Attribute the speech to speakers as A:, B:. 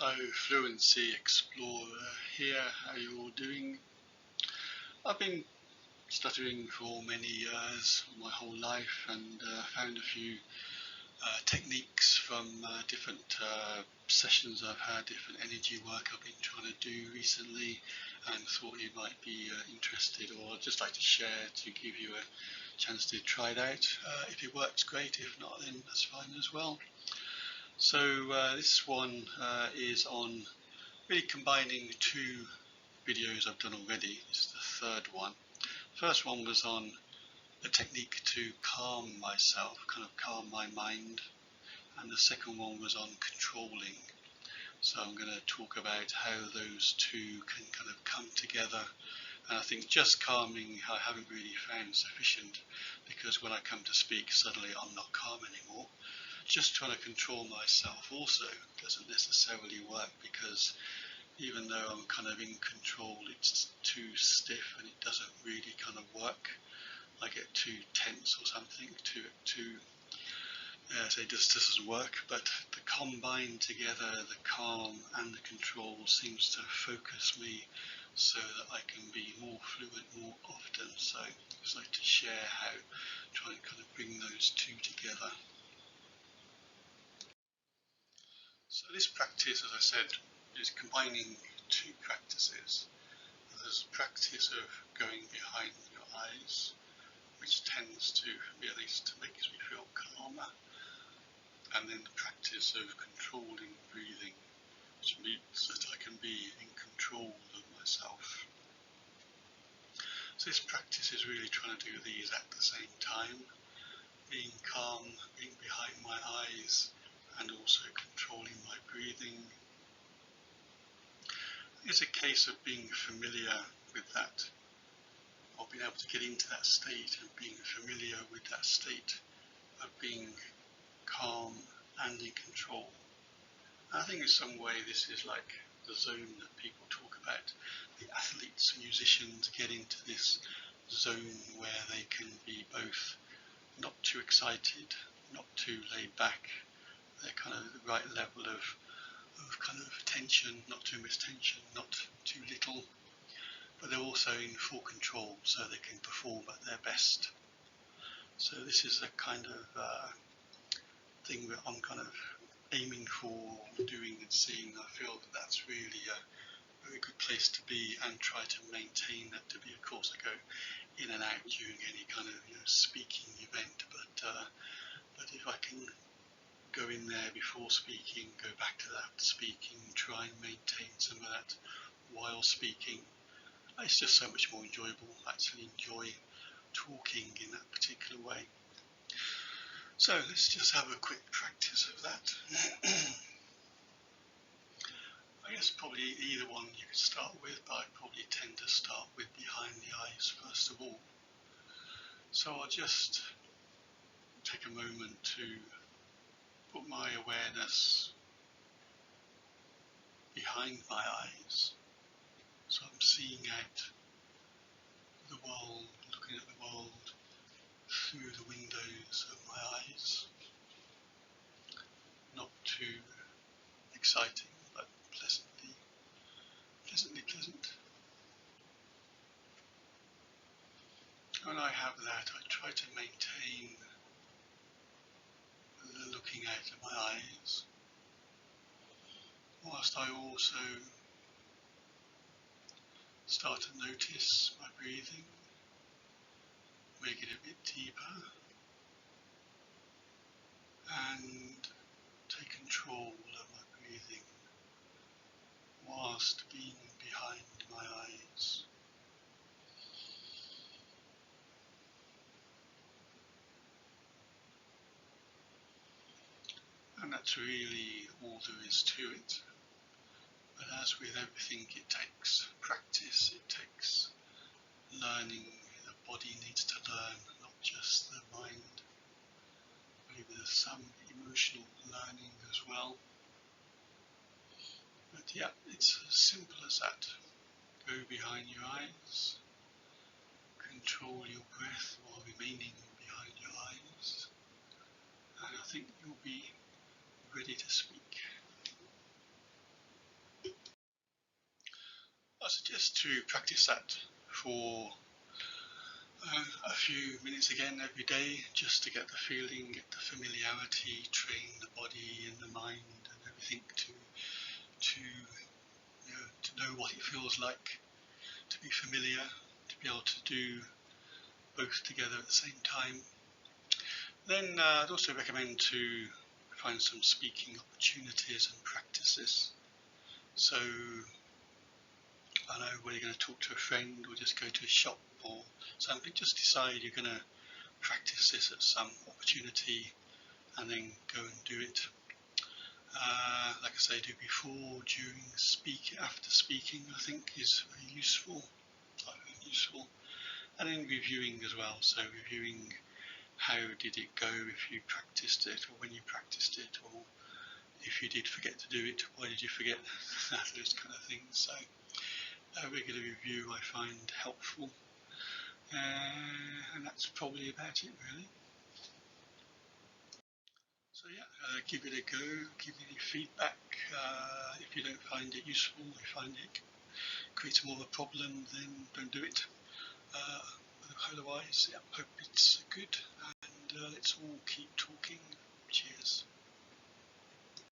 A: Oh, Fluency Explorer here. How you all doing? I've been stuttering for many years, my whole life, and found a few techniques from different sessions I've had, different energy work I've been trying to do recently, and thought you might be interested, or I'd just like to share to give you a chance to try it out. If it works, great. If not, then that's fine as well. So this one is on really combining two videos I've done already. This is the third one. First one was on a technique to calm myself, kind of calm my mind, and the second one was on controlling. So I'm going to talk about how those two can kind of come together. And I think just calming I haven't really found sufficient, because when I come to speak suddenly I'm not calm anymore. Just trying to control myself also doesn't necessarily work, because even though I'm kind of in control, it's too stiff and it doesn't really kind of work. I get too tense or something, so it just doesn't work. But the combined together, the calm and the control, seems to focus me so that I can be more fluent more often. So I'd just like to share how, try and kind of bring those two together. So this practice, as I said, is combining two practices. There's a practice of going behind your eyes, which tends to, at least makes me feel calmer, and then the practice of controlling breathing, which means that I can be in control of myself. So this practice is really trying to do these at the same time, being calm, being behind my eyes, and also controlling my breathing. It's a case of being familiar with that, or being able to get into that state of being familiar with that state of being calm and in control. And I think in some way this is like the zone that people talk about. The athletes, musicians get into this zone where they can be both not too excited, not too laid back. They're kind of the right level of kind of tension, not too much tension, not too little, but they're also in full control, so they can perform at their best. So this is a kind of thing that I'm kind of aiming for, doing and seeing. I feel that that's really a very good place to be, and try to maintain that to be. Of course, I go in and out during any kind of speaking event, but if I can go in there before speaking, go back to that speaking, try and maintain some of that while speaking, it's just so much more enjoyable. I actually enjoy talking in that particular way. So let's just have a quick practice of that. I guess probably either one you could start with, but I probably tend to start with behind the eyes first of all. So I'll just take a moment to put my awareness behind my eyes. So I'm seeing out the world, looking at the world through the windows of my eyes. Not too exciting, but pleasantly pleasant. When I have that, I try to maintain the looking out of my eyes, whilst I also start to notice my breathing, make it a bit deeper, and take control of my breathing whilst being behind my eyes. And that's really all there is to it. But as with everything, it takes practice, it takes learning. The body needs to learn, not just the mind. Maybe there's some emotional learning as well. But yeah, it's as simple as that. Go behind your eyes, control your breath while remaining behind your eyes, and I think you'll be ready to speak. I suggest to practice that for a few minutes again every day, just to get the feeling, get the familiarity, train the body and the mind and everything to know what it feels like to be familiar, to be able to do both together at the same time. Then I'd also recommend to find some speaking opportunities and practices. So I know whether you're going to talk to a friend or just go to a shop or something, just decide you're going to practice this at some opportunity and then go and do it. Like I say, do before, during, speak, after speaking, I think is very useful. And then reviewing as well, so reviewing how did it go if you practiced it, or when you practiced it, or if you did forget to do it, why did you forget? Those kind of things. So a regular review I find helpful, and that's probably about it really. So yeah, give it a go, give me feedback. If you don't find it useful, if you find it creates more of a problem, then don't do it. Otherwise, yeah, hope it's good, and let's all keep talking. Cheers.